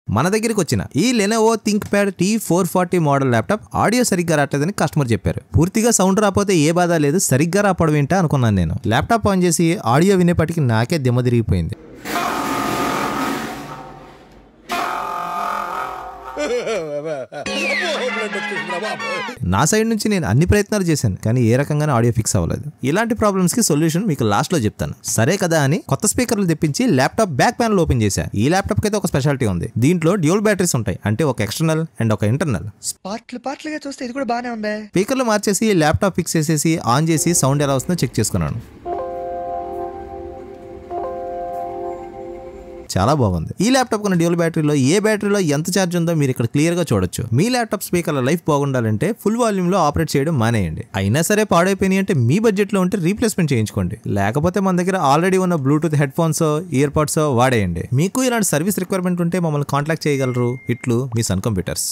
మన దగ్గరికి వచ్చిన ఈ Lenovo ThinkPad T440 model laptop audio సరిగ్గా రావట్లేదని కస్టమర్ చెప్పారు. పూర్తిగా సౌండ్ రాకపోతే ఏ బాధ లేదు, సరిగ్గా రాపడం ఏంటా అనుకున్నాను నేను. ల్యాప్టాప్ ఆన్ చేసి ఆడియో వినేపటికి నాకే దిమ్మ తిరిగిపోయింది. నా సైడ్ నుంచి నేను అన్ని ప్రయత్నాలు చేశాను, కానీ ఏ రకంగానే ఆడియో ఫిక్స్ అవ్వలేదు. ఇలాంటి ప్రాబ్లమ్స్ కి సొల్యూషన్ మీకు లాస్ట్ లో చెప్తాను. సరే కదా అని కొత్త స్పీకర్లు తెప్పించి ల్యాప్టాప్ బ్యాక్ ప్యానల్ ఓపెన్ చేశా. ఈ ల్యాప్టాప్ కి అయితే ఒక స్పెషాలిటీ ఉంది. దీంట్లో డ్యూయల్ బ్యాటరీస్ ఉంటాయి, అంటే ఒక ఎక్స్టర్నల్ అండ్ ఒక ఇంటర్నల్. పార్ట్లుగా చూస్తే ఇది కూడా బానే ఉంది. స్పీకర్లు మార్చేసి ల్యాప్టాప్ ఫిక్స్ చేసేసి ఆన్ చేసి సౌండ్ ఎలా వస్తుందో చెక్ చేసుకున్నాను. చాలా బాగుంది. ఈ ల్యాప్టాప్ ఉన్న డ్యూయల్ బ్యాటరీలో ఏ బ్యాటరీలో ఎంత ఛార్జ్ ఉందో మీరు ఇక్కడ క్లియర్ గా చూడొచ్చు. మీ ల్యాప్టాప్ స్పీకర్ల లైఫ్ బాగుండాలంటే ఫుల్ వాల్యూమ్ లో ఆపరేట్ చేయడం మానేయండి. అయినా సరే పాడైపోయినాయి అంటే మీ బడ్జెట్ లో ఉంటే రీప్లేస్మెంట్ చేయించుకోండి. లేకపోతే మన దగ్గర ఆల్రెడీ ఉన్న Bluetooth headphones, earpods వాడేయండి. మీకు ఇలాంటి సర్వీస్ రిక్వైర్మెంట్ ఉంటే మమ్మల్ని కాంటాక్ట్ చేయగలరు. ఇట్లు మీ సన్ కంప్యూటర్స్.